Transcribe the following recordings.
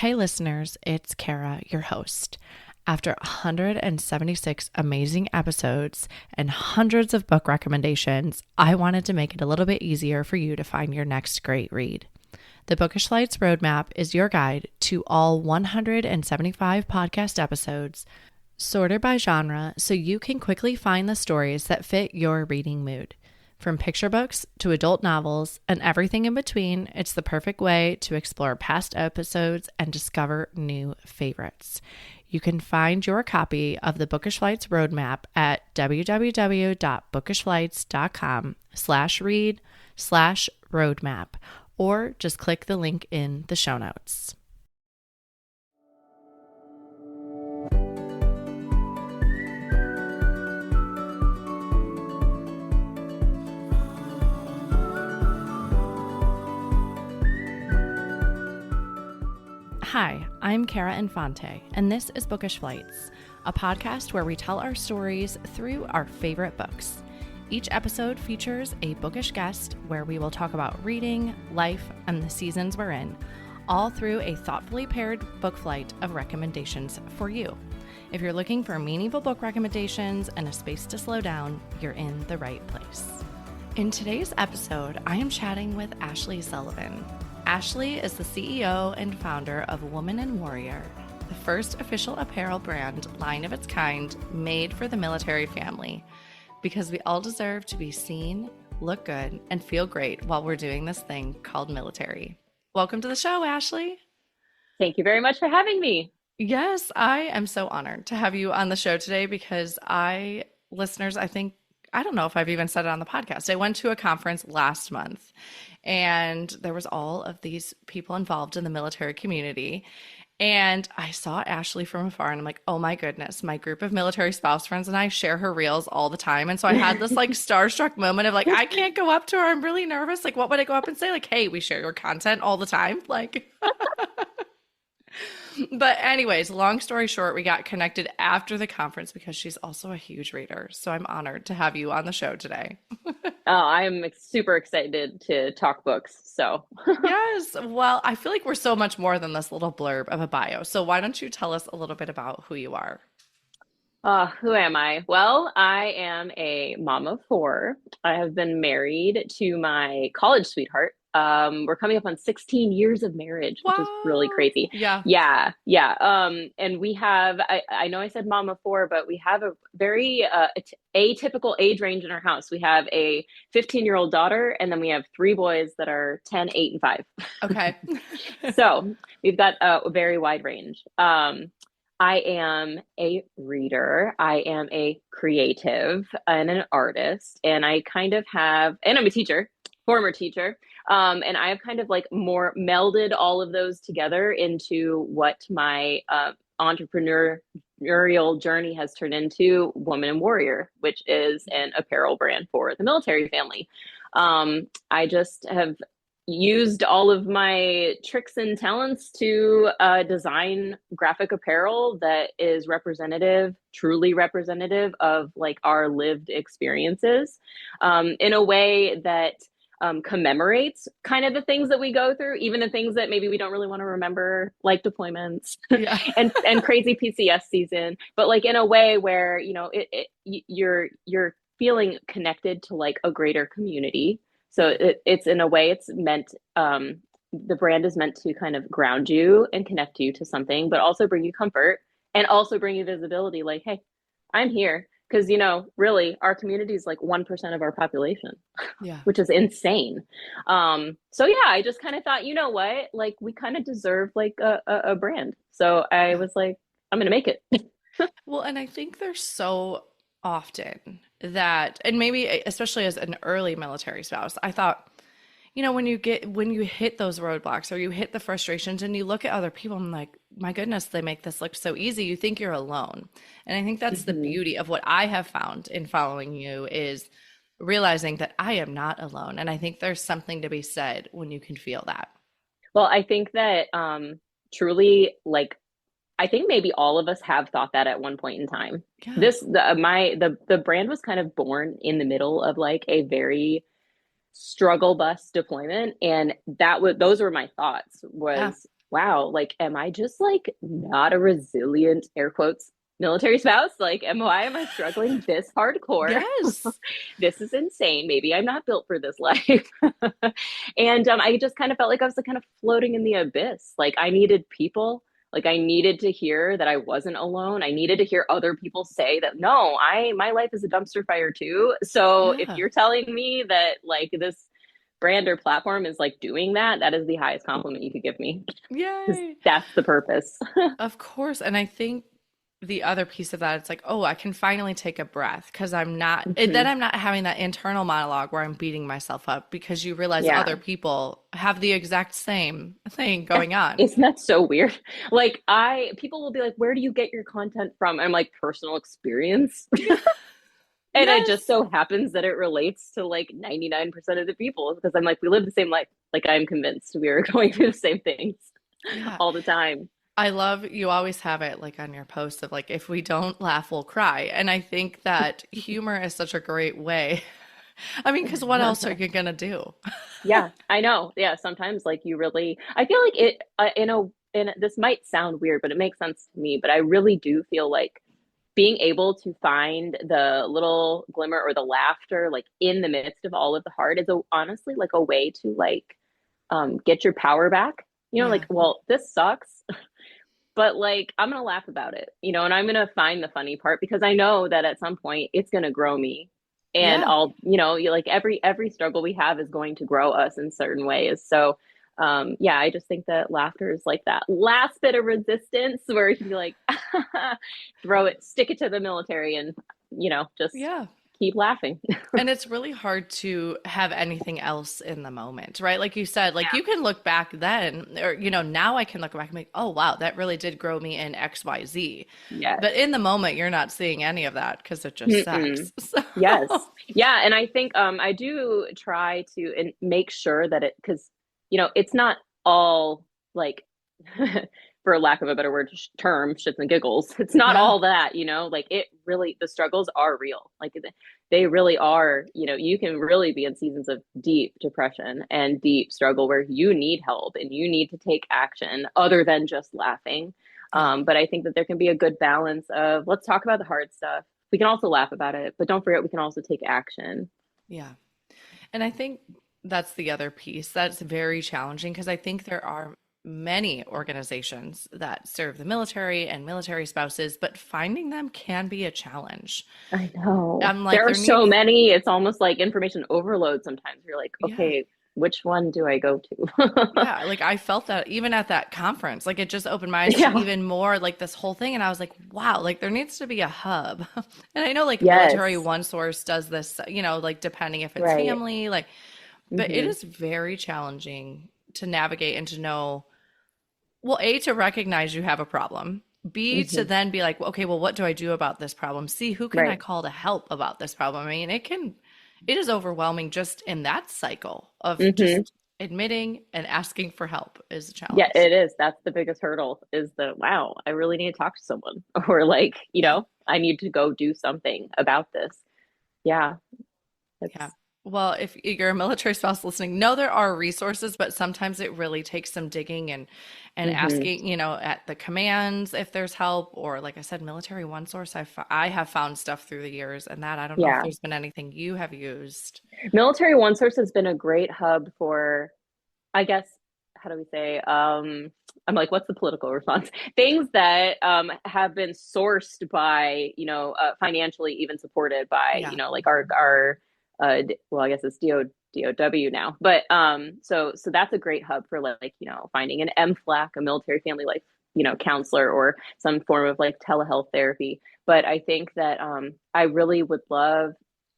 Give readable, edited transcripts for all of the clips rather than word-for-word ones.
Hey listeners, it's Kara, your host. After 176 amazing episodes and hundreds of book recommendations, I wanted to make it a little bit easier for you to find your next great read. The Bookish Lights Roadmap is your guide to all 175 podcast episodes, sorted by genre so you can quickly find the stories that fit your reading mood. From picture books to adult novels and everything in between, it's the perfect way to explore past episodes and discover new favorites. You can find your copy of the Bookish Lights Roadmap at www.bookishlights.com/read/roadmap, or just click the link in the show notes. Hi, I'm Kara Infante, and this is Bookish Flights, a podcast where we tell our stories through our favorite books. Each episode features a bookish guest where we will talk about reading, life, and the seasons we're in, all through a thoughtfully paired book flight of recommendations for you. If you're looking for meaningful book recommendations and a space to slow down, you're in the right place. In today's episode, I am chatting with Ashlee Sullivan. Ashlee is the CEO and founder of Woman & Warrior, the first official apparel brand line of its kind made for the military family, because we all deserve to be seen, look good, and feel great while we're doing this thing called military. Welcome to the show, Ashlee. Thank you very much for having me. Yes, I am so honored to have you on the show today because listeners, I don't know if I've even said it on the podcast. I went to a conference last month and there was all of these people involved in the military community. And I saw Ashlee from afar and I'm like, oh my goodness, my group of military spouse friends and I share her reels all the time. And so I had this like starstruck moment of like, I can't go up to her. I'm really nervous. Like, what would I go up and say? Like, hey, we share your content all the time. Like, but anyways, long story short, we got connected after the conference because she's also a huge reader. So I'm honored to have you on the show today. I'm super excited to talk books. So Yes. Well, I feel like we're so much more than this little blurb of a bio. So why don't you tell us a little bit about who you are? who am I? Well, I am a mom of four. I have been married to my college sweetheart. We're coming up on 16 years of marriage, which is really Wow. crazy. Yeah. Yeah. And we have, I know I said mom of four, but we have a very atypical age range in our house. We have a 15-year-old daughter, and then we have three boys that are 10, 8, and 5. Okay. So we've got a very wide range. I am a reader. I am a creative and an artist, and I kind of have, and I'm a teacher, former teacher. And I have kind of like more melded all of those together into what my entrepreneurial journey has turned into, Woman & Warrior, which is an apparel brand for the military family. I just have used all of my tricks and talents to design graphic apparel that is truly representative of like our lived experiences, in a way that commemorates kind of the things that we go through, even the things that maybe we don't really want to remember, like deployments Yeah. and crazy PCS season, but like in a way where, you're feeling connected to like a greater community. So it's in a way it's meant, the brand is meant to kind of ground you and connect you to something, but also bring you comfort and also bring you visibility. Like, hey, I'm here. Because, really, our community is like 1% of our population, Yeah. which is insane. So, yeah, I just kind of thought, you know what? Like, we kind of deserve like a brand. So I was like, I'm going to make it. Well, and I think there's so often that, and maybe especially as an early military spouse, I thought, when you hit those roadblocks or you hit the frustrations and you look at other people, I'm like, my goodness, they make this look so easy. You think you're alone. And I think that's the beauty of what I have found in following you is realizing that I am not alone. And I think there's something to be said when you can feel that. Well, I think that truly, like, I think maybe all of us have thought that at one point in time. Yeah. The brand was kind of born in the middle of like a very struggle bus deployment, and those were my thoughts. Was wow, like, am I just like not a resilient, air quotes, military spouse? Like, why am I struggling this hardcore? Yes. This is insane. Maybe I'm not built for this life. And I just kind of felt like I was like kind of floating in the abyss. Like, I needed people. Like, I needed to hear that I wasn't alone. I needed to hear other people say that no, my life is a dumpster fire too. So if Yeah. you're telling me that like this brand or platform is like doing that, that is the highest compliment you could give me because Yay. that's the purpose. Of course. And I think the other piece of that, it's like, oh, I can finally take a breath because then Hmm. I'm not having that internal monologue where I'm beating myself up because you realize Yeah. other people have the exact same thing going on. Isn't that so weird? Like people will be like, where do you get your content from? And I'm like, personal experience. Yeah. And it just Yes. so happens that it relates to like 99% of the people because I'm like, we live the same life. Like I'm convinced we are going through the same things Yeah. all the time. I love you always have it like on your post of like, if we don't laugh, we'll cry. And I think that humor is such a great way. I mean, because what else are you gonna do? Yeah, I know. Yeah, sometimes like you really, I feel like it, in this might sound weird, but it makes sense to me. But I really do feel like being able to find the little glimmer or the laughter, like in the midst of all of the hard, is honestly like a way to like get your power back. You know, Yeah. like, well, this sucks, but like I'm gonna laugh about it, you know, and I'm gonna find the funny part because I know that at some point it's gonna grow me. And Yeah. I'll, you know, you like every struggle we have is going to grow us in certain ways. So yeah, I just think that laughter is like that last bit of resistance where you can be like throw it, stick it to the military and, you know, just Yeah. keep laughing. And it's really hard to have anything else in the moment, right? Like you said, like you can look back then, or, now I can look back and be like, oh, wow, that really did grow me in XYZ. Yes. But in the moment, you're not seeing any of that because it just Mm-mm. sucks. So, Yes. Yeah, and I think I do try to and make sure that it because you know it's not all like for lack of a better word term shits and giggles. It's not yeah. all that, you know, like it really the struggles are real. Like they really are, you know, you can really be in seasons of deep depression and deep struggle where you need help and you need to take action other than just laughing. Yeah. But I think that there can be a good balance of let's talk about the hard stuff, we can also laugh about it, but don't forget we can also take action. Yeah. And I think that's the other piece that's very challenging because I think there are many organizations that serve the military and military spouses, but finding them can be a challenge. I know. I'm like, There are there so needs, many. It's almost like information overload sometimes. You're like, yeah. okay, which one do I go to? Yeah, like I felt that even at that conference, like it just opened my eyes to Yeah. even more like this whole thing. And I was like, wow, like there needs to be a hub. And I know like Military Yes. One Source does this, like depending if it's Right. family, like, but it Hmm. is very challenging to navigate and to know, well, A, to recognize you have a problem. B, to Hmm. then be like, okay, well, what do I do about this problem? C, who can I Right. call to help about this problem? I mean, it is overwhelming just in that cycle of Hmm. just admitting and asking for help is a Yeah, challenge. it is. That's the biggest hurdle is the wow, I really need to talk to someone or like, you Yeah. know, I need to go do something about this. Yeah. Yeah. It's Well, if you're a military spouse listening, know there are resources, but sometimes it really takes some digging and hmm. asking, at the commands if there's help, or like I said, Military One Source. I have found stuff through the years, and that I don't know if Yeah. there's been anything you have used. Military One Source has been a great hub for I guess, how do we say? I'm like, what's the political response? Things that have been sourced by, you know, financially even supported by, you Yeah. know, like our well, I guess it's DOW now, but so that's a great hub for like, you know, finding an MFLAC, a military family life, you know, counselor or some form of like telehealth therapy. But I think that I really would love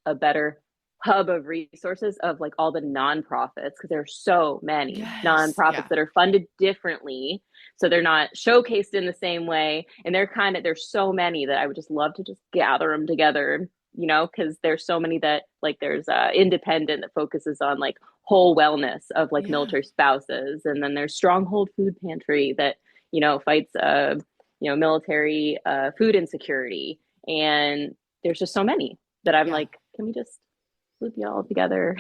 a better hub of resources of like all the nonprofits because there are so many Yes. nonprofits Yeah. that are funded differently so they're not showcased in the same way and there's so many that I would just love to just gather them together, you know, because there's so many that like there's independent that focuses on like whole wellness of like Yeah. military spouses, and then there's stronghold food pantry that, you know, fights you know, military food insecurity, and there's just so many that I'm Yeah. like, can we just swoop you all together.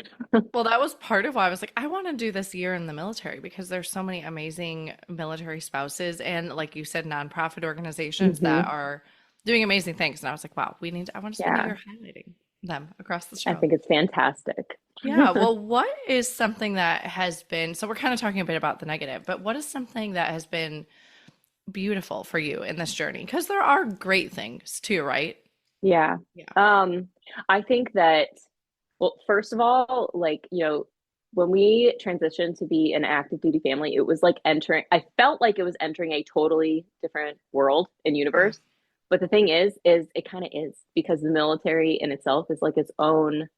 Well, that was part of why I was like, I want to do this year in the military because there's so many amazing military spouses and, like you said, nonprofit organizations that Hmm. are doing amazing things. And I was like, wow, I want to spend a Yeah, year highlighting them across the I show. think it's fantastic. Yeah. Well, what is something that has been, so we're kind of talking a bit about the negative, but what is something that has been beautiful for you in this journey? Because there are great things too, right? Yeah. Yeah. Um, I think that, well, first of all, like, when we transitioned to be an active duty family, it was like I felt like it was entering a totally different world and Yeah. universe. But the thing is it kind of is because the military in itself is like its own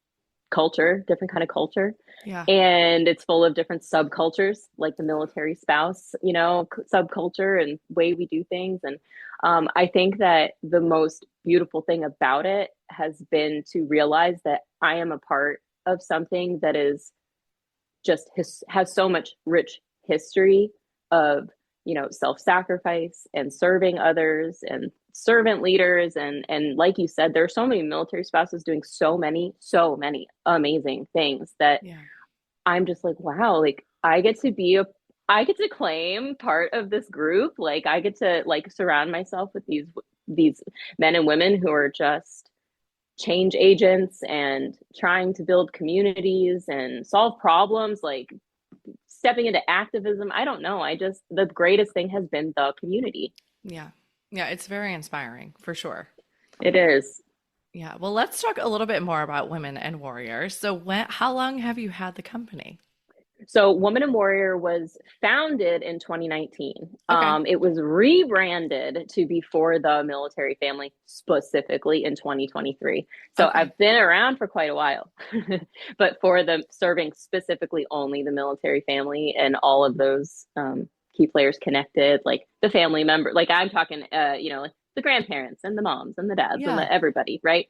culture, different kind of culture. Yeah. And it's full of different subcultures, like the military spouse, subculture and way we do things. And I think that the most beautiful thing about it has been to realize that I am a part of something that is has so much rich history of self-sacrifice and serving others and servant leaders, and like you said, there are so many military spouses doing so many amazing things that Yeah. I'm just like, wow, like I get to claim part of this group. Like I get to like surround myself with these men and women who are just change agents and trying to build communities and solve problems, like stepping into activism. I don't know. The greatest thing has been the community. Yeah. Yeah. It's very inspiring for sure. It is. Yeah. Well, let's talk a little bit more about Women and Warriors. So how long have you had the company? So, Woman and Warrior was founded in 2019. Okay. It was rebranded to be for the military family specifically in 2023. So, Okay. I've been around for quite a while, but for the serving specifically only the military family and all of those key players connected, like the family member, like I'm talking, like the grandparents and the moms and the dads and Yeah. everybody, right?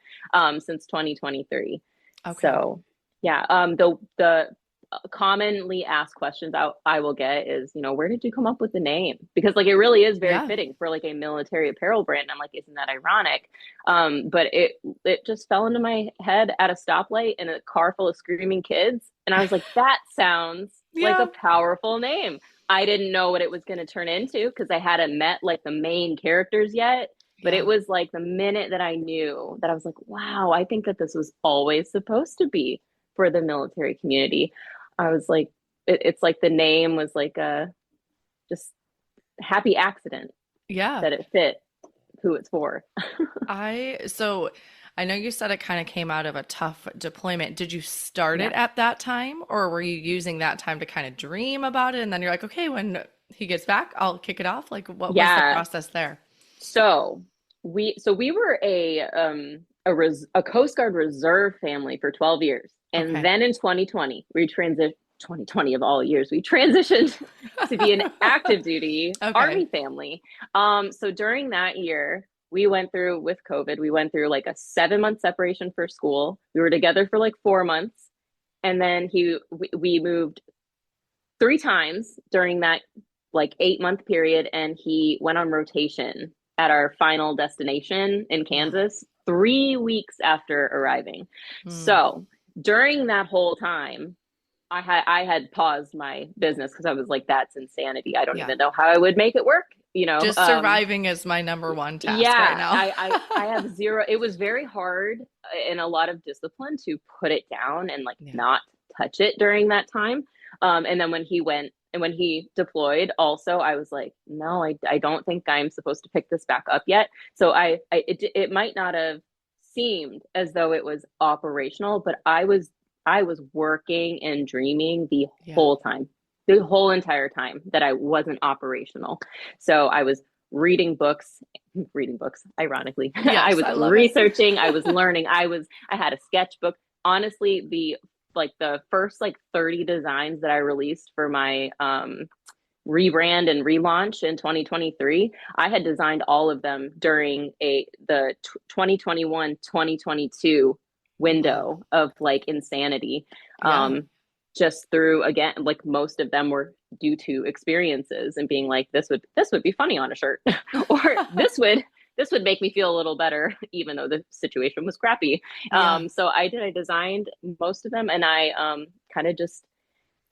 Since 2023. Okay. So, yeah, the commonly asked questions I will get is, where did you come up with the name? Because like it really is very Yeah. fitting for like a military apparel brand. I'm like, isn't that ironic? But it just fell into my head at a stoplight in a car full of screaming kids, and I was like, that sounds like a Yeah. powerful name. I didn't know what it was going to turn into because I hadn't met like the main characters yet. But Yeah. it was like the minute that I knew that I was like, wow, I think that this was always supposed to be for the military community. I was like, it's like the name was like a just happy accident Yeah. that it fit who it's for. So I know you said it kind of came out of a tough deployment. Did you start Yeah. it at that time, or were you using that time to kind of dream about it? And then you're like, okay, when he gets back, I'll kick it off. Like, what was the Yeah. process there? So we were a Coast Guard Reserve family for 12 years. And Okay. then in 2020, 2020 of all years, we transitioned to be an active duty Okay. Army family. So during that year, we went through with COVID, we went through like a 7 month separation for school. We were together for like 4 months. And then we moved 3 times during that like 8 month period, and he went on rotation at our final destination in Wow. Kansas 3 weeks after arriving. Hmm. So during that whole time, I had paused my business because I was like, that's insanity. I don't Yeah. even know how I would make it work. Just surviving is my number one task right Yeah, now. I have zero. It was very hard and a lot of discipline to put it down and like Yeah. not touch it during that time. And then when he went and when he deployed, also I was like, no, I don't think I'm supposed to pick this back up yet. So it might not have seemed as though it was operational, but I was working and dreaming Yeah. whole time, the whole entire time that I wasn't operational. So I was reading books, ironically. I Yes, was I love it. researching, I was learning, I had a sketchbook. Honestly, the first like 30 designs that I released for my rebrand and relaunch in 2023, I had designed all of them during the 2021-2022 Wow. window of like insanity. Yeah. Just through, again, like most of them were due to experiences and being like, this would be funny on a shirt or this would make me feel a little better, even though the situation was crappy. Yeah. So I designed most of them, and I kind of just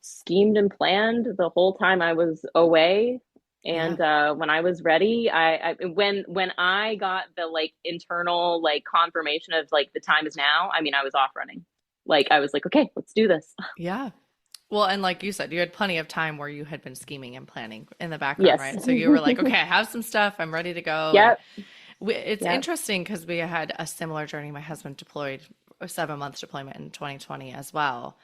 schemed and planned the whole time I was away. Yeah. And when I was ready, when I got the like internal like confirmation of like the time is now, I mean, I was off running. Like I was like, okay, let's do this. Yeah. Well, and like you said, you had plenty of time where you had been scheming and planning in the background, Yes. right? So you were like, okay, I have some stuff, I'm ready to go. And Yep. it's Yep. interesting because we had a similar journey. My husband deployed a 7 month deployment in 2020 as well.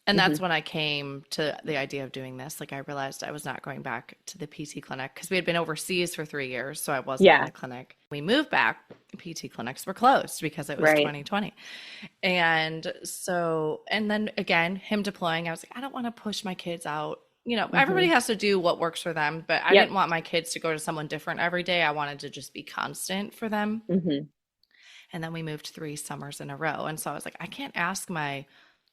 And Hmm. that's when I came to the idea of doing this. Like I realized I was not going back to the PT clinic because we had been overseas for 3 years. So I wasn't in Yeah. the clinic. We moved back, PT clinics were closed because it was Right. 2020. And so, and then again, him deploying, I was like, I don't want to push my kids out. You know, everybody Hmm. has to do what works for them, but I Yep. didn't want my kids to go to someone different every day. I wanted to just be constant for them. Hmm. And then we moved 3 summers in a row. And so I was like, I can't ask my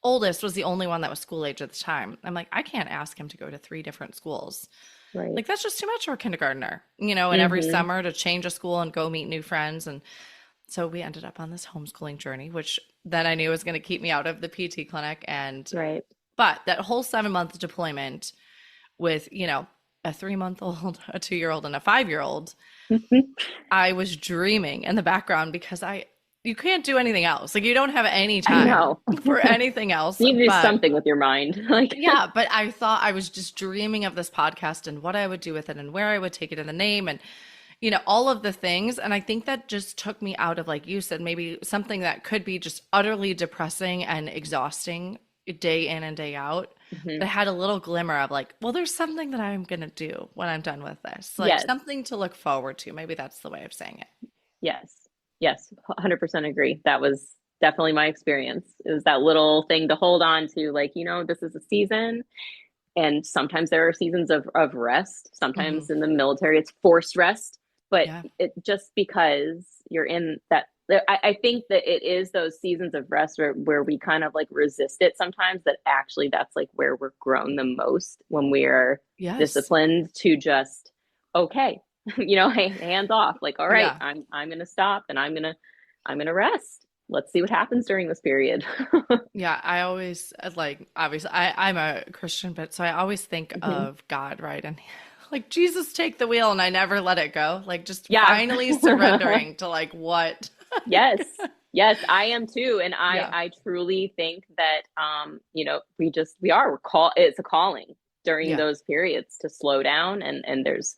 oldest was the only one that was school age at the time. I'm like, I can't ask him to go to 3 different schools. Right. Like that's just too much for a kindergartner, you know, and every Hmm. summer to change a school and go meet new friends. And so we ended up on this homeschooling journey, which then I knew was going to keep me out of the PT clinic. And, Right. but that whole 7 month deployment with, you know, a 3 month old, a 2 year old, and a 5 year old, I was dreaming in the background because you can't do anything else. Like you don't have any I time know. for anything else. You need to do But something with your mind. Like, yeah, but I thought I was just dreaming of this podcast and what I would do with it and where I would take it in the name and, you know, all of the things. And I think that just took me out of, like you said, maybe something that could be just utterly depressing and exhausting day in and day out. mhm. But I had a little glimmer of like, well, there's something that I'm going to do when I'm done with this, like Yes. something to look forward to. Maybe that's the way of saying it. Yes. Yes. 100% agree. That was definitely my experience. It was that little thing to hold on to, like, this is a season. And sometimes there are seasons of rest. Hmm. Sometimes in the military, it's forced rest. But Yeah. it just because you're in that, I think that it is those seasons of rest where we kind of like resist it sometimes, that actually that's like where we're grown the most, when we are Yes. disciplined to just, okay, hands off. Like, all right, Yeah. I'm gonna stop and I'm gonna rest. Let's see what happens during this period. Yeah, I always like obviously I'm a Christian, but so I always think Hmm. of God, right? And like Jesus take the wheel and I never let it go. Like just Yeah. finally surrendering to like what Yes. Yes, I am too. And I yeah. I truly think that it's a calling during Yeah. those periods to slow down, and there's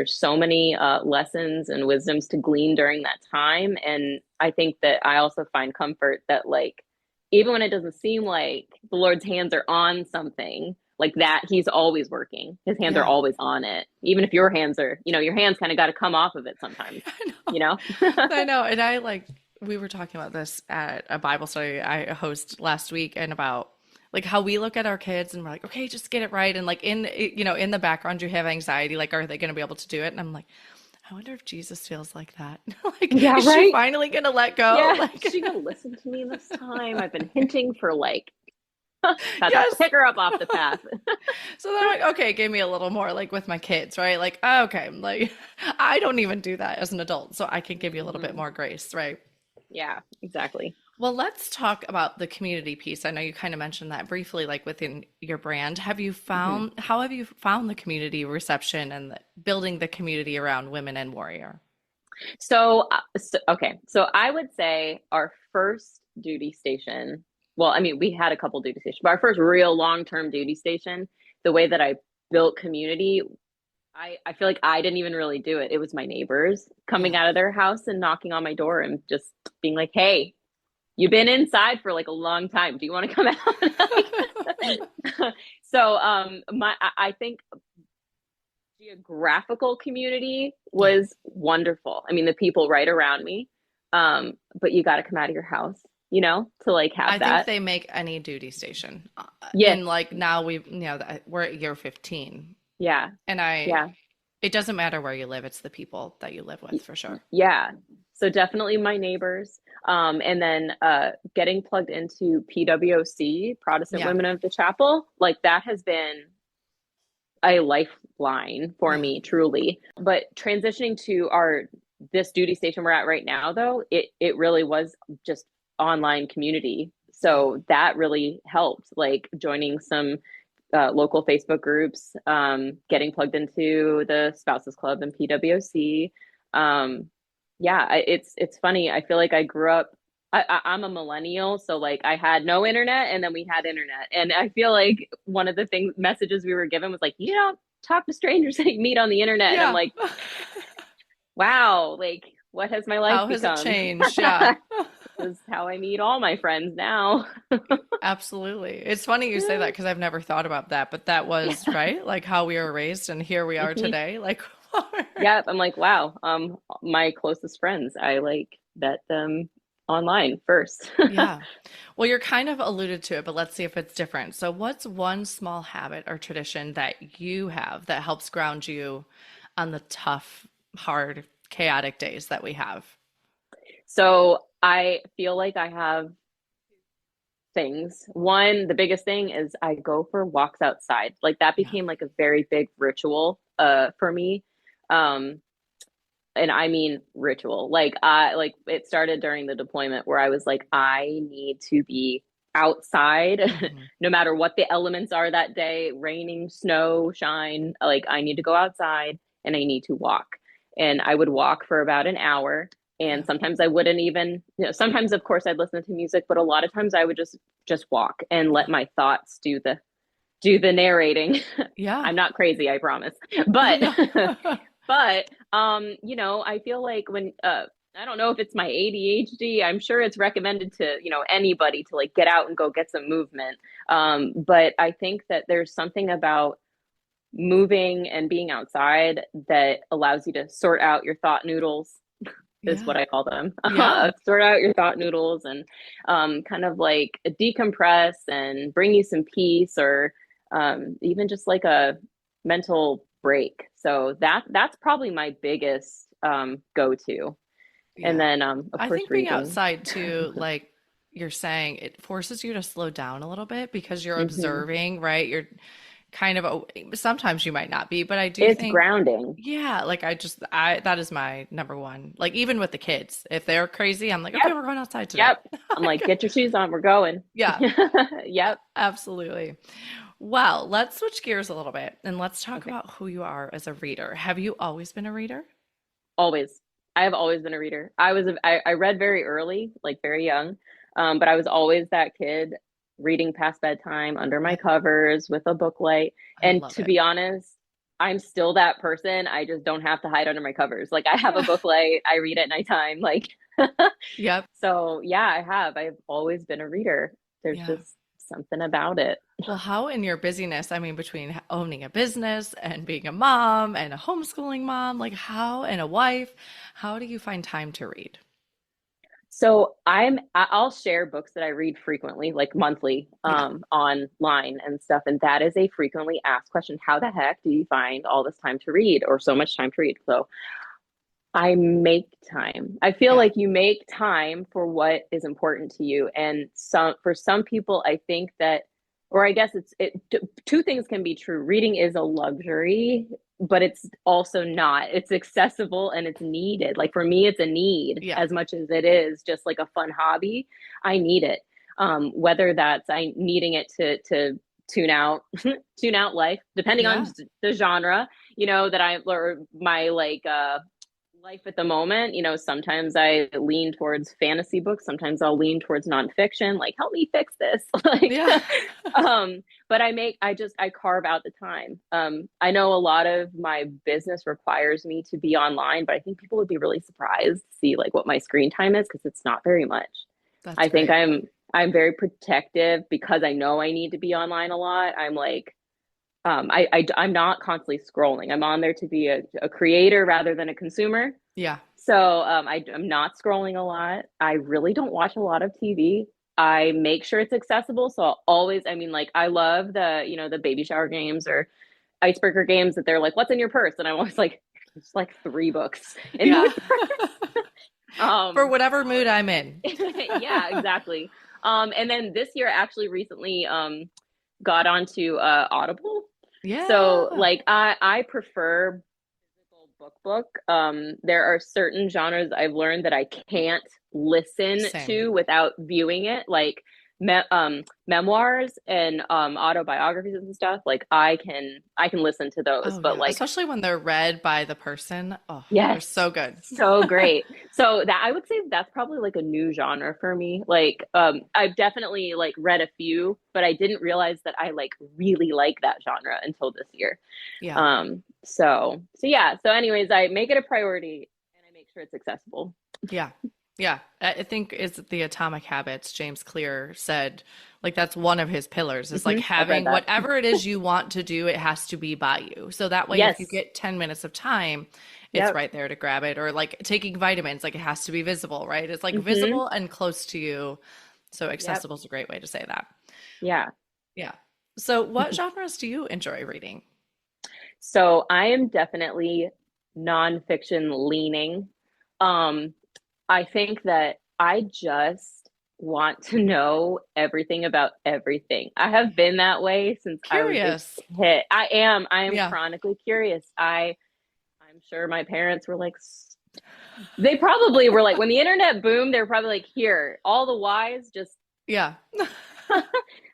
so many lessons and wisdoms to glean during that time. And I think that I also find comfort that, like, even when it doesn't seem like the Lord's hands are on something like that, he's always working. His hands are Yeah. always on it. Even if your hands are, your hands kind of got to come off of it sometimes, I know. you know? I know. And I like we were talking about this at a Bible study I host last week and about like how we look at our kids and we're like, okay, just get it right. And like in the background you have anxiety, like, are they going to be able to do it? And I'm like, I wonder if Jesus feels like that. Like, Yeah, is she right. finally gonna let go? Yeah, Like, is she gonna listen to me this time? I've been hinting for like, that's yes. pick her up off the path. So then I'm like, okay, give me a little more like with my kids, right? Like, okay, like I don't even do that as an adult, so I can give you a little bit Mhm. more grace, right? Yeah, exactly. Well, let's talk about the community piece. I know you kind of mentioned that briefly, like within your brand. Hmm. How have you found the community reception and building the community around Women and Warrior? Okay, so I would say our first duty station. Well, I mean, we had a couple duty stations, but our first real long-term duty station, the way that I built community, I feel like I didn't even really do it. It was my neighbors coming Yeah. out of their house and knocking on my door and just being like, "Hey, you've been inside for like a long time. Do you want to come out?" So I think geographical community Yeah. was wonderful. I mean, the people right around me. But you got to come out of your house, to like have I think that. they make any duty station. Yes. And like now we're at year 15. Yeah. And Yeah. it doesn't matter where you live, it's the people that you live with for sure. Yeah. So definitely my neighbors. And then getting plugged into PWOC, Protestant Yeah. Women of the Chapel, like that has been a lifeline for Yeah. me, truly. But transitioning to our this duty station we're at right now, though, it really was just online community. So that really helped, like joining some local Facebook groups, getting plugged into the Spouses Club and PWOC. Yeah, it's funny. I feel like I grew up. I'm a millennial, so like I had no internet, and then we had internet, and I feel like one of the things messages we were given was like, you don't talk to strangers that you meet on the internet, and I'm Yeah. like, wow, like what has my life How has it become? changed? Yeah. This is how I meet all my friends now. Absolutely. It's funny you say that because I've never thought about that, but that was right, like how we were raised, and here we are Mhm. today. Like, Yep, I'm like, wow, my closest friends, I like met them online first. yeah. Well, you're kind of alluded to it, but let's see if it's different. So, what's one small habit or tradition that you have that helps ground you on the tough, hard, chaotic days that we have? So I feel like I have things. One, the biggest thing is I go for walks outside. Like that Yeah. became like a very big ritual for me. Um and I mean ritual. Like it started during the deployment where I was like I need to be outside Hmm. no matter what the elements are that day, raining, snow, shine, like I need to go outside and I need to walk. And I would walk for about an hour, and Yeah. sometimes I wouldn't even, sometimes of course I'd listen to music, but a lot of times I would just walk and let my thoughts do the narrating. Yeah. I'm not crazy, I promise. But No. but I feel like when I don't know if it's my ADHD. I'm sure it's recommended to, anybody to like get out and go get some movement. But I think that there's something about moving and being outside that allows you to sort out your thought noodles, is what Yeah. I call them. Yeah. Sort out your thought noodles and kind of like decompress and bring you some peace, or even just like a mental break. So that's probably my biggest go-to. And Yeah. then of I course think being reading. outside too, like you're saying, it forces you to slow down a little bit because you're Hmm. observing, right? You're kind of, sometimes you might not be, but I do It's think, grounding. yeah, like that is my number one. Like even with the kids, if they're crazy, I'm like, okay, Yep. we're going outside today. Yep. I'm like, Like, get your shoes on, we're going. yeah, Yep. absolutely. Well, let's switch gears a little bit and let's talk Okay. about who you are as a reader. Have you always been a reader? Always. I have always been a reader. I read very early, like very young. But I was always that kid reading past bedtime under my I, covers with a book light. I And love to it. be honest, I'm still that person. I just don't have to hide under my covers. Like I have a Yeah. book light, I read at nighttime. Like Yep. so yeah, I have. I've always been a reader. There's Yeah. just something about it. Well, how in your busyness, I mean, between owning a business and being a mom and a homeschooling mom, like how, and a wife, how do you find time to read? So I'll share books that I read frequently, like monthly, Yeah. online and stuff. And that is a frequently asked question. How the heck do you find all this time to read, or so much time to read? So I make time. I feel Yeah. like you make time for what is important to you. And for some people, I think that, or I guess two things can be true. Reading is a luxury, but it's also not. It's accessible and it's needed. Like for me, it's a need Yeah. as much as it is just like a fun hobby. I need it. Whether that's I needing it to tune out tune out life, depending on Yeah. the genre, that I or my like life at the moment. Sometimes I lean towards fantasy books, sometimes I'll lean towards nonfiction, like help me fix this. Like Yeah. but I carve out the time. I know a lot of my business requires me to be online, but I think people would be really surprised to see like what my screen time is, because it's not very much. That's I think great. I'm very protective because I know I need to be online a lot. I'm like I'm not constantly scrolling. I'm on there to be a creator rather than a consumer. Yeah. So I'm not scrolling a lot. I really don't watch a lot of TV. I make sure it's accessible. So I'll always, I mean, like I love the baby shower games or icebreaker games that they're like, what's in your purse? And I'm always like, it's like three books in my Yeah. For whatever so mood I'm in. yeah, exactly. And then this year, actually recently, got onto Audible. So Yeah. like I prefer physical book. There are certain genres I've learned that I can't listen Same. to without viewing it, like memoirs and autobiographies and stuff. Like I can listen to those, Oh but yeah, like especially when they're read by the person. Oh, they're yes, so good. so great. So that I would say that's probably like a new genre for me. Like I've definitely like read a few, but I didn't realize that I like really like that genre until this year. Yeah. So yeah. So anyways, I make it a priority and I make sure it's accessible. Yeah. Yeah. I think it's the Atomic Habits. James Clear said, like, that's one of his pillars. It's like I've read having that. whatever it is you want to do, it has to be by you. So that way, if you Yes. get 10 minutes of time, it's Yep. right there to grab it. Or like taking vitamins, like it has to be visible, right? It's like hmm visible and close to you. So Yep. accessible is a great way to say that. Yeah. Yeah. So what genres do you enjoy reading? So I am definitely nonfiction leaning. Um, I think that I just want to know everything about everything. I have been that way since I was a Curious. kid. I am Yeah. chronically curious. I'm sure my parents were like they probably were like when the internet boomed, they were probably like, here, all the whys, just Yeah.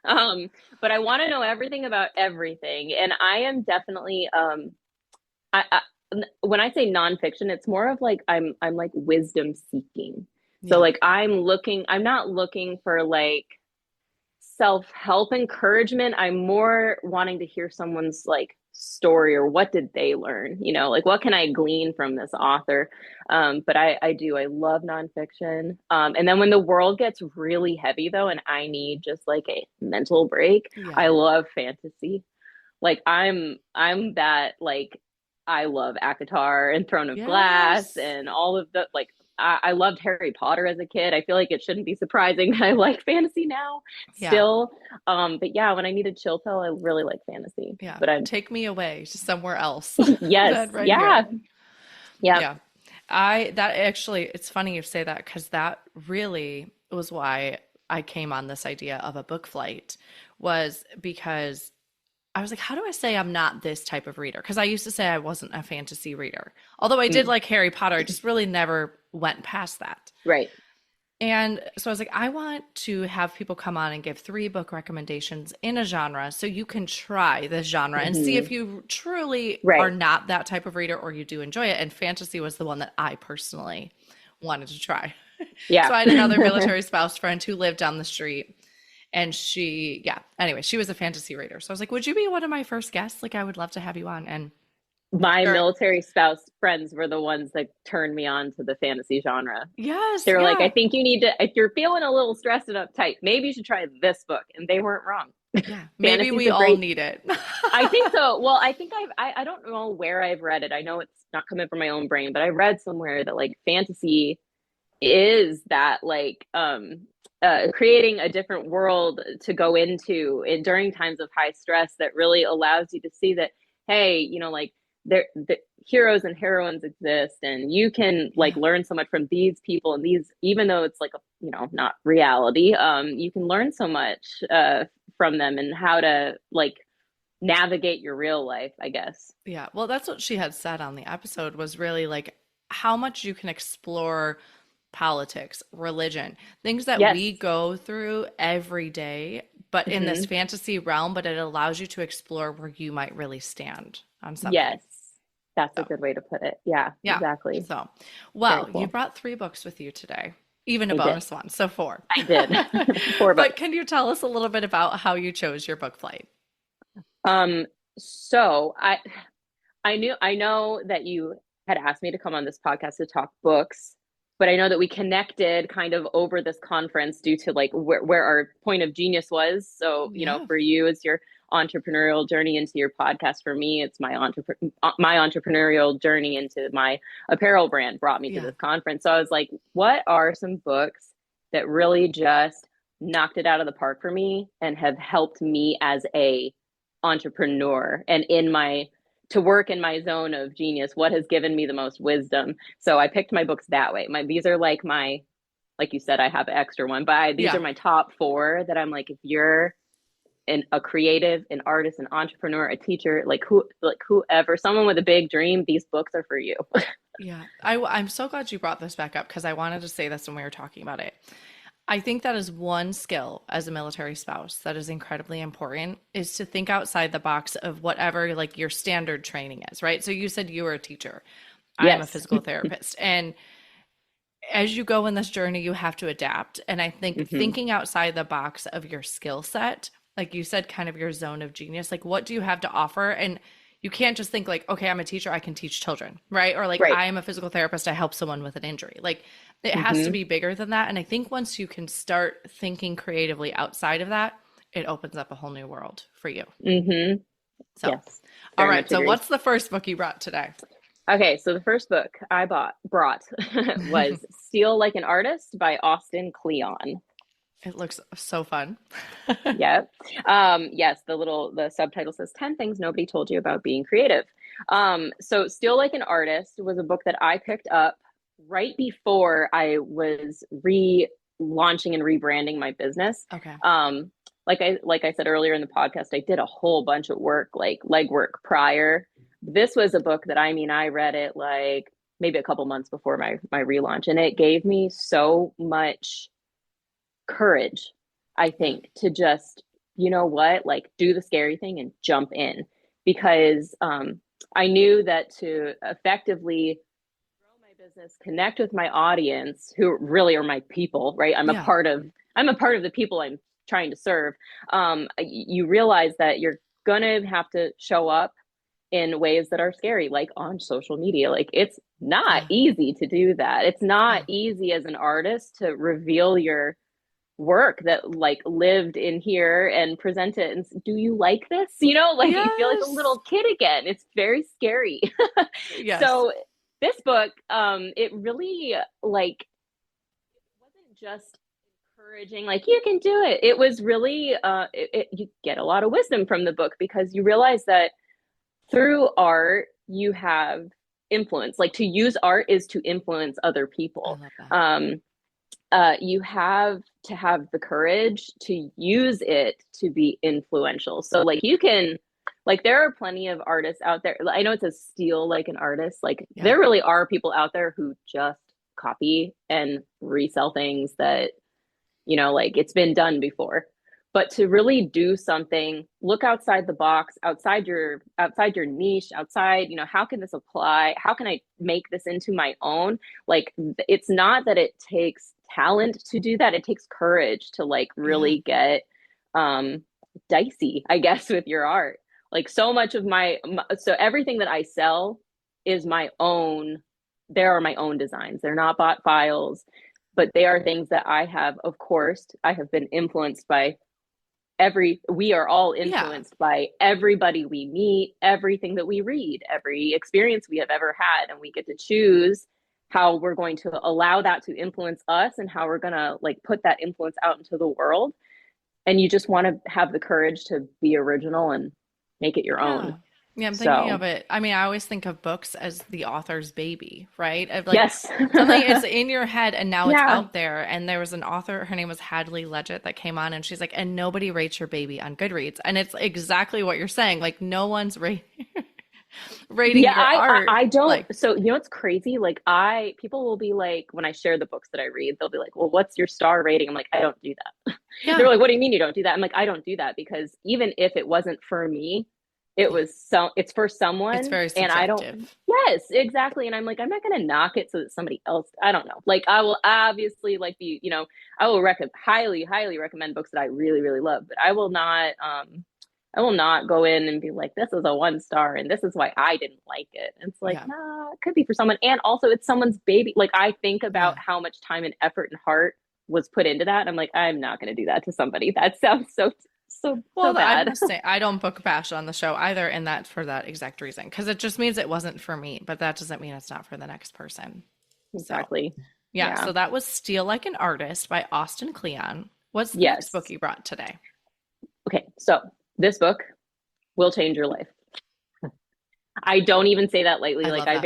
um, but I want to know everything about everything. And I am definitely I when I say nonfiction, it's more of like I'm like wisdom seeking. So Yeah. like I'm not looking for like self-help encouragement. I'm more wanting to hear someone's like story or what did they learn, like what can I glean from this author. But I love nonfiction. And then when the world gets really heavy though, and I need just like a mental break, Yeah. I love fantasy. Like I'm that like I love ACOTAR and Throne of Glass Yes. and all of the like I loved Harry Potter as a kid. I feel like it shouldn't be surprising that I like fantasy now Yeah. still. But yeah, when I need a chill pill, I really like fantasy. Yeah. But I'm Take me away to somewhere else yes, than right yeah, here. yeah. Yeah. That actually, it's funny you say that because that really was why I came on this idea of a book flight, was because I was like, how do I say I'm not this type of reader? Because I used to say I wasn't a fantasy reader. Although I did Mm, like Harry Potter, I just really never went past that. right. And so I was like, I want to have people come on and give 3 book recommendations in a genre so you can try this genre and see if hmm you truly are Right. not that type of reader or you do enjoy it. And fantasy was the one that I personally wanted to try. Yeah. So I had another military spouse friend who lived down the street and yeah, anyway, she was a fantasy reader. So I was like, would you be one of my first guests? Like, I would love to have you on. And My sure. military spouse friends were the ones that turned me on to the fantasy genre. Yes, They were like, I yeah, think you need to, if you're feeling a little stressed and uptight, maybe you should try this book. And they weren't wrong. yeah. Maybe Fantasy's we a all great, need it. I think so. Well, I think I don't know where I've read it. I know it's not coming from my own brain, but I read somewhere that like fantasy is that like, creating a different world to go into during times of high stress that really allows you to see that, hey, like the heroes and heroines exist and you can like Yeah. learn so much from these people and these, even though it's like a, not reality, you can learn so much from them and how to like navigate your real life, I guess. Yeah. Well, that's what she had said on the episode was really like how much you can explore politics, religion, things that Yes. we go through every day, but in this hmm fantasy realm, but it allows you to explore where you might really stand on something. Yes. That's a So, good way to put it. Yeah, yeah. exactly. So, Very well, you cool. brought 3 books with you today, even a I did. bonus one. So 4. I did. 4 books. But can you tell us a little bit about how you chose your book flight? Um, so I know that you had asked me to come on this podcast to talk books, but I know that we connected kind of over this conference due to like where our point of genius was. So, Yeah. for you, it's your entrepreneurial journey into your podcast. For me, it's my entrepreneurial journey into my apparel brand brought me to Yeah. this conference. So I was like, what are some books that really just knocked it out of the park for me and have helped me as a entrepreneur and in my to work in my zone of genius, what has given me the most wisdom. So I picked my books that way. These are like like you said, I have an extra one, but these are Yeah. my top 4 that I'm like, if you're a creative, an artist, an entrepreneur, a teacher, whoever, someone with a big dream, these books are for you. Yeah, I'm so glad you brought this back up because I wanted to say this when we were talking about it. I think that is one skill as a military spouse that is incredibly important is to think outside the box of whatever like your standard training is, right? So you said you were a teacher. I am a Yes. physical therapist. And as you go in this journey, you have to adapt. And I think Hmm. thinking outside the box of your skill set, like you said, kind of your zone of genius, like what do you have to offer? And you can't just think like, okay, I'm a teacher, I can teach children, right? Or like, Right. I am a physical therapist, I help someone with an injury. Like, it has to Hmm. be bigger than that. And I think once you can start thinking creatively outside of that, it opens up a whole new world for you. Hmm. So, Yes, all very right. much So, agree. what's the first book you brought today? Okay, so the first book I brought was Steal Like an Artist by Austin Kleon. It looks so fun. Yep. Yes, the subtitle says 10 Things Nobody Told You About Being Creative. So Steal Like an Artist was a book that I picked up right before I was relaunching and rebranding my business. Okay. Like I said earlier in the podcast, I did a whole bunch of work, like legwork prior. This was a book that I read it like maybe a couple months before my relaunch, and it gave me so much courage, I Yeah. think, to just, you know what, like do the scary thing and jump in. Because I knew that to effectively grow my business, connect with my audience, who really are my people, right? Yeah. I'm a part of the people I'm trying to serve. You realize that you're gonna have to show up in ways that are scary, like on social media. Like it's not Yeah. easy to do that. It's not Yeah. easy as an artist to reveal your work that like lived in here and present it and do you like this, like you feel like a Yes. little kid again. It's very scary. Yes. So this book, it really like it wasn't just encouraging like you can do it. It was really you get a lot of wisdom from the book because you realize that through art you have influence. Like to use art is to influence other I people. love that. You have to have the courage to use it to be influential. So like you can, like there are plenty of artists out there. I know it says steal like an artist. Like Yeah. there really are people out there who just copy and resell things that, like it's been done before. But to really do something, look outside the box, outside your niche, outside, how can this apply? How can I make this into my own? Like it's not that it takes talent to do that. It takes courage to like Yeah. really get um dicey, I guess, with your art. Like so much of so everything that I sell is my own. There are my own designs. They're not bought files, but they are things that of course, I have been influenced by we are all Yeah. influenced by everybody we meet, everything that we read, every experience we have ever had. And we get to choose how we're going to allow that to influence us and how we're going to like put that influence out into the world. And you just want to have the courage to be original and make it your own. Yeah. Yeah, I'm thinking So, of it. I mean, I always think of books as the author's baby, right? Of like yes. something it's in your head and now it's Yeah. out there. And there was an author, her name was Hadley Leggett, that came on and she's like, and nobody rates your baby on Goodreads. And it's exactly what you're saying. Like no one's rating Yeah, your art. I don't. Like, So it's crazy. Like people will be like, when I share the books that I read, they'll be like, "Well, what's your star rating?" I'm like, "I don't do that." They're yeah, like, "What do you mean you don't do that?" I'm like, "I don't do that because even if it wasn't for me, yeah. it's for It's someone, very and I don't." subjective. Yes, exactly. And I'm like, I'm not gonna knock it so that somebody else. I don't know. Like I will obviously like I will highly recommend books that I really really love, but I will not go in and be like, this is a 1 star and this is why I didn't like it. And it's like, Yeah. nah, it could be for someone. And also, it's someone's baby. Like, I think Yeah. about how much time and effort and heart was put into that. And I'm like, I'm not going to do that to somebody. That sounds so Well, I bad. must say, I don't book bash on the show either, and that's for that exact reason, because it just means it wasn't for me, but that doesn't mean it's not for the next person. So, Exactly. yeah, Yeah. so that was Steal Like an Artist by Austin Kleon. What's the next book Yes. you brought today? Okay. So this book will change your life. I don't even say that lightly. I Like love that.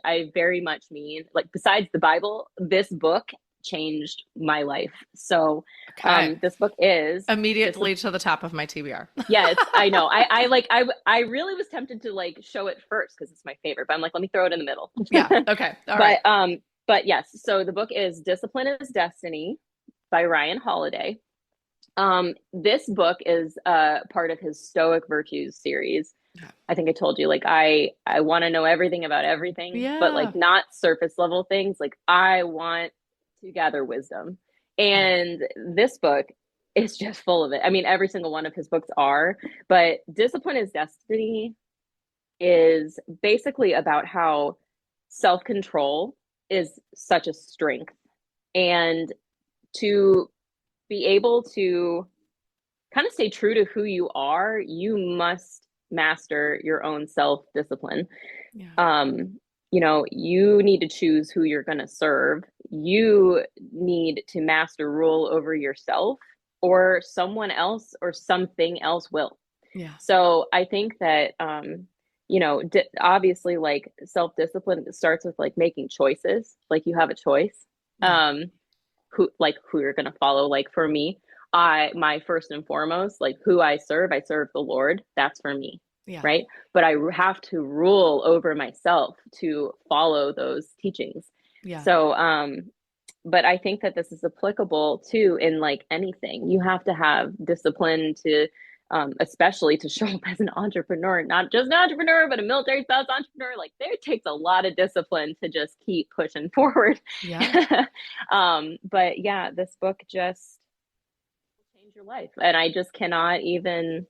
I very much mean, like besides the Bible, this book changed my life. So Okay. this book is Immediately to the top of my TBR. yes, I know. I really was tempted to like show it first because it's my favorite, but I'm like, let me throw it in the middle. Yeah. Okay. All but right. but yes, so the book is Discipline is Destiny by Ryan Holiday. This book is part of his Stoic Virtues series. Yeah. I think I told you, like, I want to know everything about everything, but Yeah. like not surface level things. Like I want to gather wisdom. Yeah. And this book is just full of it. I mean, every single one of his books are, but Discipline is Destiny is basically about how self-control is such a strength. And to be able to kind of stay true to who you are, you must master your own self discipline. Yeah. You know, you need to choose who you're going to serve. You need to master rule over yourself, or someone else or something else will. Yeah. So I think that, you know, obviously, like self discipline starts with like making choices. Like you have a choice. Yeah. Who you're going to follow. Like for me, my first and foremost, like who I serve the Lord. That's for me. Yeah. Right. But I have to rule over myself to follow those teachings. Yeah. So, but I think that this is applicable too in like anything. You have to have discipline to, especially to show up as an entrepreneur, not just an entrepreneur, but a military spouse entrepreneur. Like there takes a lot of discipline to just keep pushing forward. Yeah. But yeah, this book just change your life. And I just cannot even,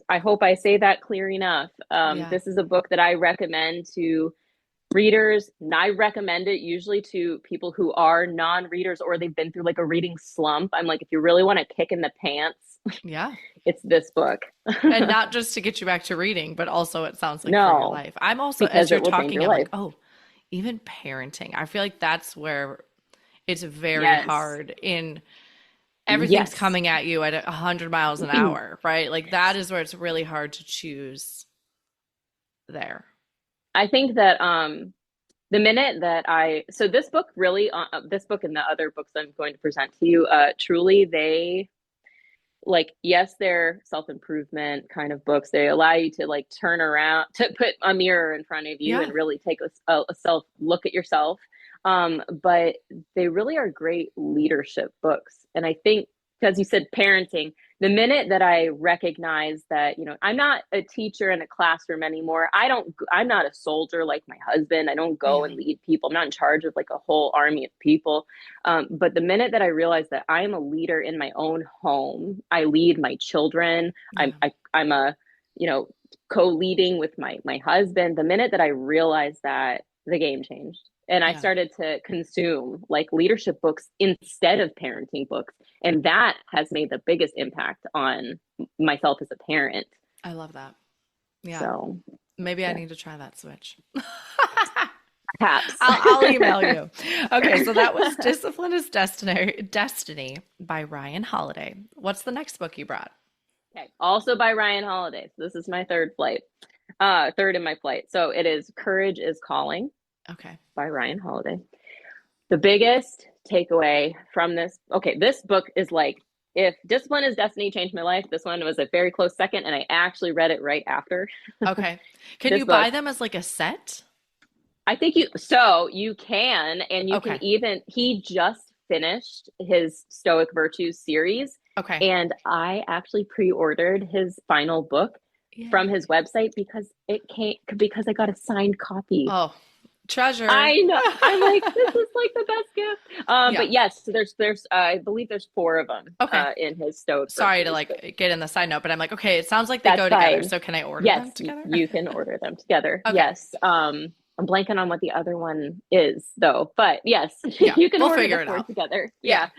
I hope I say that clear enough. Yeah. This is a book that I recommend to readers. And I recommend it usually to people who are non-readers or they've been through like a reading slump. I'm like, if you really want to kick in the pants, Yeah. it's this book. And not just to get you back to reading, but also it sounds like for your No, life. I'm also, because as you're it will change talking, your I'm life. like, oh, even parenting. I feel like that's where it's very Yes. hard in everything's Yes. coming at you at 100 miles an hour, right? Like that is where it's really hard to choose there. I think that the minute that so this book really, this book and the other books I'm going to present to you, truly they like, yes, they're self-improvement kind of books. They allow you to like turn around, to put a mirror in front of you Yeah. and really take a self look at yourself. But they really are great leadership books. And I think, because you said parenting, the minute that I recognize that, you know, I'm not a teacher in a classroom anymore. I'm not a soldier like my husband. I don't go Yeah. and lead people. I'm not in charge of like a whole army of people. But the minute that I realize that I am a leader in my own home, I lead my children. Yeah. I'm a, you know, co-leading with my husband. The minute that I realized that, the game changed. And I Yeah. started to consume like leadership books instead of parenting books. And that has made the biggest impact on myself as a parent. I love that. Yeah. So maybe I need to try that switch. perhaps. I'll email you. Okay, so that was Discipline is Destiny by Ryan Holiday. What's the next book you brought? Okay. Also by Ryan Holiday. So this is my third in my flight. So it is Courage is Calling. Okay. By Ryan Holiday. The biggest takeaway from this, okay, this book is like, if Discipline is Destiny changed my life, this one was a very close second, and I actually read it right after. Okay. Can you buy them as like a set? I think you can, and you can even, he just finished his Stoic Virtues series. Okay. And I actually pre-ordered his final book from his website because I got a signed copy. Oh, treasure. I know. I'm like, this is like the best gift. But yes, so there's I believe there's 4 of them in his Stoic. Sorry to like get in the side note, but I'm like, okay, it sounds like they go together. So can I order them together? Yes, you can order them together. Okay. Yes. I'm blanking on what the other one is though, but yes, you can order the 4 together. Yeah.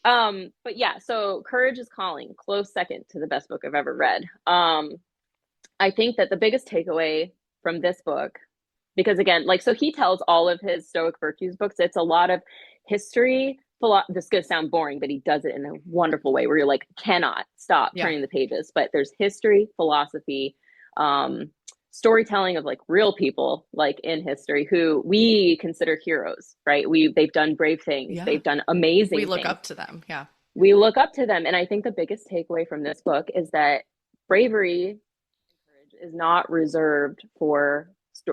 But yeah, so Courage is Calling, close second to the best book I've ever read. I think that the biggest takeaway from this book, because again, like, so he tells all of his Stoic Virtues books, it's a lot of history. This is going to sound boring, but he does it in a wonderful way where you're like, cannot stop turning the pages. But there's history, philosophy, storytelling of like real people like in history who we consider heroes, right? They've done brave things, Yeah. they've done We amazing look things. up to them. Yeah. We look up to them. And I think the biggest takeaway from this book is that bravery and courage is not reserved for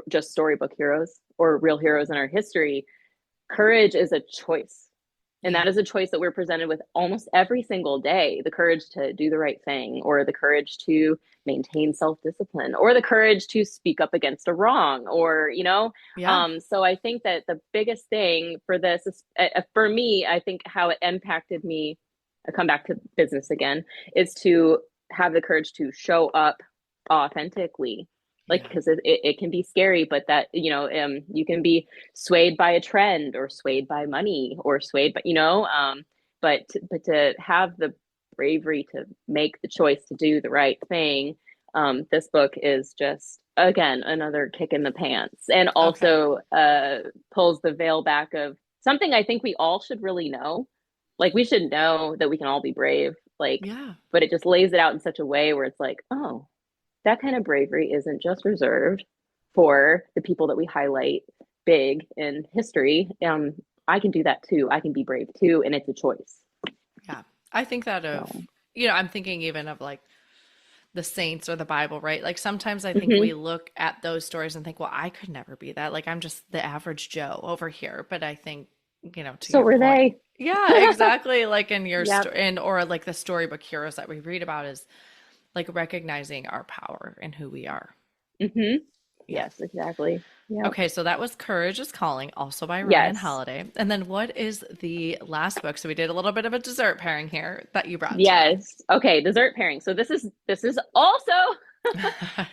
just storybook heroes or real heroes in our history. Courage is a choice. And Yeah. that is a choice that we're presented with almost every single day: the courage to do the right thing, or the courage to maintain self discipline, or the courage to speak up against a wrong, or, you know. Yeah. So I think that the biggest thing for this is, for me, I think how it impacted me, I come back to business again, is to have the courage to show up authentically. Like, Yeah. because it can be scary, but that, you can be swayed by a trend or swayed by money or swayed by, but to have the bravery to make the choice to do the right thing. This book is just, again, another kick in the pants, and Okay. also pulls the veil back of something I think we all should really know. Like, we should know that we can all be brave, like, Yeah. but it just lays it out in such a way where it's like, oh, that kind of bravery isn't just reserved for the people that we highlight big in history. I can do that too. I can be brave too, and it's a choice. Yeah. I think that of, So, I'm thinking even of like the saints or the Bible, right? Like sometimes I think mm-hmm. we look at those stories and think, well, I could never be that. Like I'm just the average Joe over here. But I think, to So your were point, they. yeah, exactly. Like in your Yep. story, and or like the storybook heroes that we read about is like recognizing our power and who we are. Mm-hmm. Yeah. Yes, exactly. Yep. Okay, so that was Courage is Calling, also by Ryan Yes. Holiday. And then what is the last book? So we did a little bit of a dessert pairing here that you brought today. Yes. Okay, dessert pairing. So this is also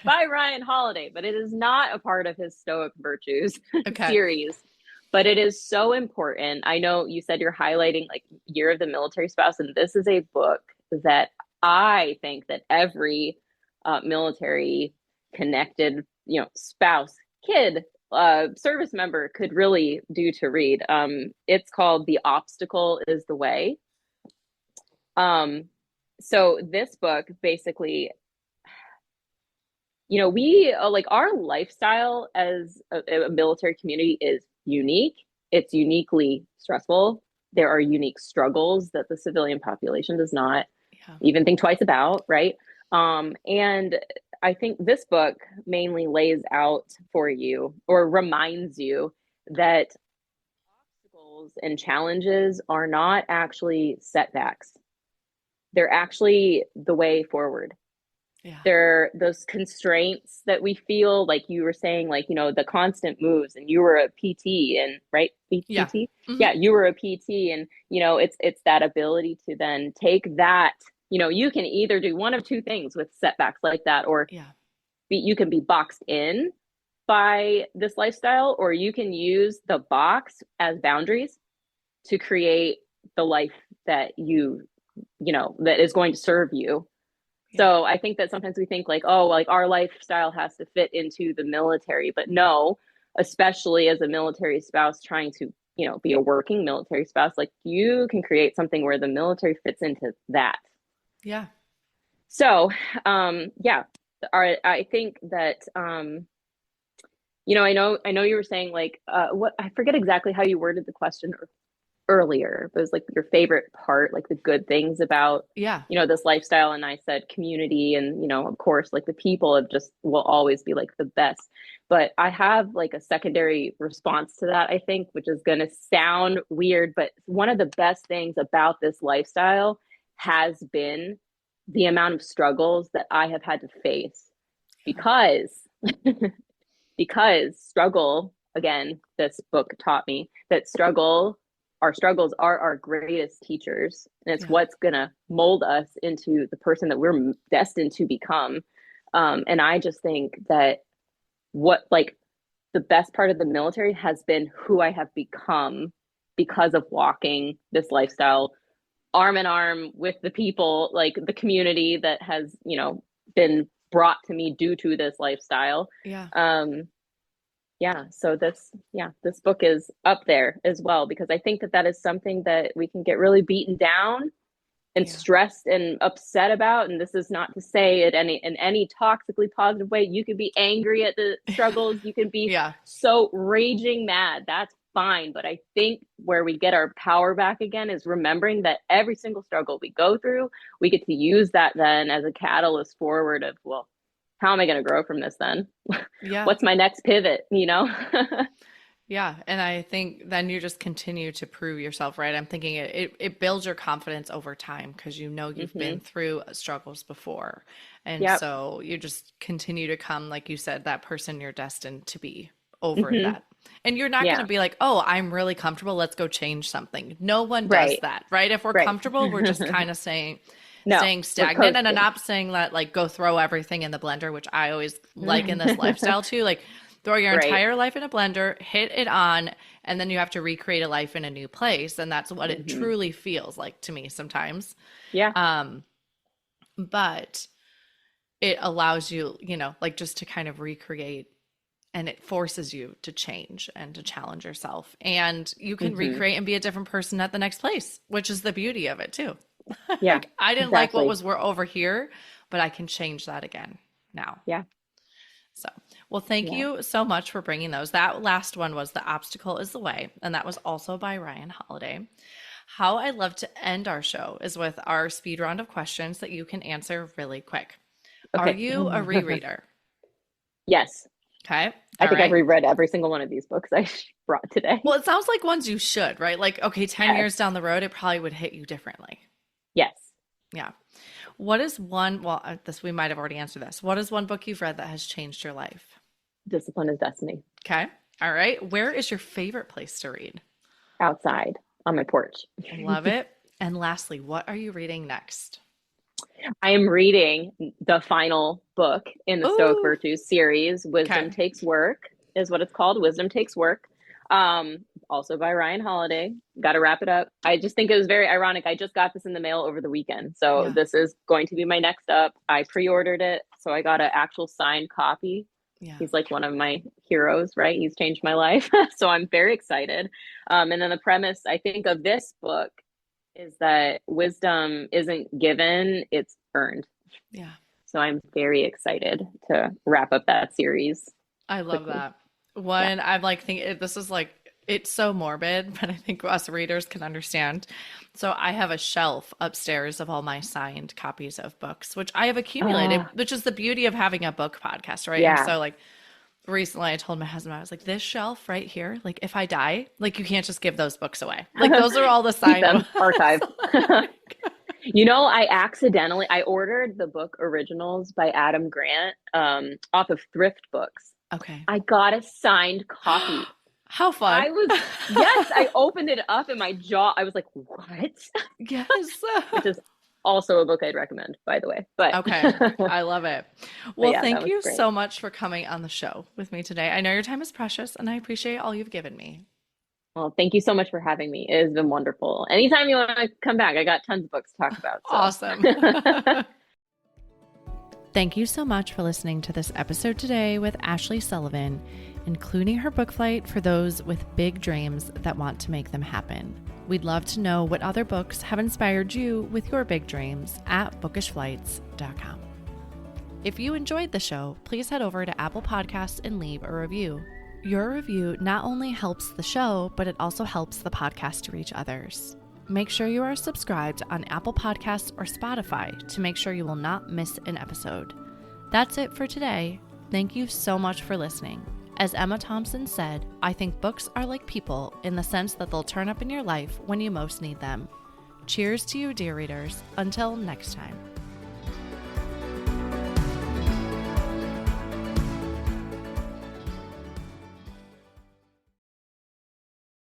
by Ryan Holiday, but it is not a part of his Stoic Virtues Okay. series. But it is so important. I know you said you're highlighting like Year of the Military Spouse, and this is a book that I think that every military connected, spouse, kid, service member could really do to read. It's called The Obstacle is the Way. Um, so this book basically, we like our lifestyle as a military community is unique. It's uniquely stressful. There are unique struggles that the civilian population does not Yeah. even think twice about, right? And I think this book mainly lays out for you or reminds you that obstacles and challenges are not actually setbacks. They're actually the way forward. Yeah. They're those constraints that we feel, like you were saying, like, the constant moves, and you were a PT, and right, Yeah. PT. Hmm. Yeah, you were a PT, and it's that ability to then take that. You can either do one of two things with setbacks like that, or Yeah. you can be boxed in by this lifestyle, or you can use the box as boundaries to create the life that that is going to serve you. Yeah. So I think that sometimes we think like, oh, like our lifestyle has to fit into the military, but no, especially as a military spouse trying to, be a working military spouse, like you can create something where the military fits into that. Yeah. So, yeah, I think that, I know you were saying like, what, I forget exactly how you worded the question earlier, but it was like your favorite part, like the good things about, Yeah. this lifestyle. And I said community, and, of course, like the people have just will always be like the best. But I have like a secondary response to that, I think, which is going to sound weird, but one of the best things about this lifestyle has been the amount of struggles that I have had to face, Yeah. because because struggle, again, this book taught me that our struggles are our greatest teachers, and it's Yeah. what's going to mold us into the person that we're destined to become. And I just think that what, like, the best part of the military has been who I have become because of walking this lifestyle arm in arm with the people, like the community that has, been brought to me due to this lifestyle. Yeah. Yeah, so this book is up there as well, because I think that is something that we can get really beaten down and stressed and upset about. And this is not to say it in any toxically positive way. You could be angry at the struggles. You can be so raging mad. That's fine. But I think where we get our power back again is remembering that every single struggle we go through, we get to use that then as a catalyst forward of, well, how am I going to grow from this then? What's my next pivot, you know? Yeah. And I think then you just continue to prove yourself, right? I'm thinking it builds your confidence over time because you know you've been through struggles before. And so you just continue to come, like you said, that person you're destined to be over that. And you're not going to be like, oh, I'm really comfortable. Let's go change something. No one does that, right? If we're comfortable, we're just kind of staying stagnant. And I'm not saying that like go throw everything in the blender, which I always like in this lifestyle too. Like throw your entire life in a blender, hit it on, and then you have to recreate a life in a new place. And that's what it truly feels like to me sometimes. Yeah. But it allows you, you know, like just to kind of recreate, and it forces you to change and to challenge yourself. And you can recreate and be a different person at the next place, which is the beauty of it too. Yeah. Like, I didn't like what was over here, but I can change that again now. Yeah. So, well, thank you so much for bringing those. That last one was The Obstacle is the Way. And that was also by Ryan Holiday. How I love to end our show is with our speed round of questions that you can answer really quick. Okay. Are you a rereader? Yes. Okay. I think I've reread every single one of these books I brought today. Well, it sounds like ones you should, right? Like, okay, 10 years down the road, it probably would hit you differently. Yes. Yeah. What is one, well, we might have already answered this. What is one book you've read that has changed your life? Discipline is Destiny. Okay. All right. Where is your favorite place to read? Outside on my porch. Love it. And lastly, what are you reading next? I am reading the final book in the Stoic Virtues series. Wisdom Takes Work is what it's called. Wisdom Takes Work. Also by Ryan Holiday. Got to wrap it up. I just think it was very ironic. I just got this in the mail over the weekend. So this is going to be my next up. I pre-ordered it. So I got an actual signed copy. Yeah. He's like one of my heroes, right? He's changed my life. So I'm very excited. And then the premise, I think, of this book is that wisdom isn't given, it's earned. Yeah. So I'm very excited to wrap up that series. I love that. I'm like thinking this is like, it's so morbid, but I think us readers can understand. So I have a shelf upstairs of all my signed copies of books, which I have accumulated, which is the beauty of having a book podcast, right? Yeah. And so like recently I told my husband, I was like, this shelf right here, like if I die, like you can't just give those books away. Like those are all the signed archive. You know, I ordered the book Originals by Adam Grant off of Thrift Books. Okay. I got a signed copy. How fun. I opened it up and my jaw, I was like, what? Yes. Which is also a book I'd recommend, by the way. But okay. I love it. Well, thank you so much for coming on the show with me today. I know your time is precious and I appreciate all you've given me. Well, thank you so much for having me. It has been wonderful. Anytime you want to come back, I got tons of books to talk about. So. Awesome. Thank you so much for listening to this episode today with Ashlee Sullivan, including her book flight for those with big dreams that want to make them happen. We'd love to know what other books have inspired you with your big dreams at bookishflights.com. If you enjoyed the show, please head over to Apple Podcasts and leave a review. Your review not only helps the show, but it also helps the podcast to reach others. Make sure you are subscribed on Apple Podcasts or Spotify to make sure you will not miss an episode. That's it for today. Thank you so much for listening. As Emma Thompson said, I think books are like people in the sense that they'll turn up in your life when you most need them. Cheers to you, dear readers. Until next time.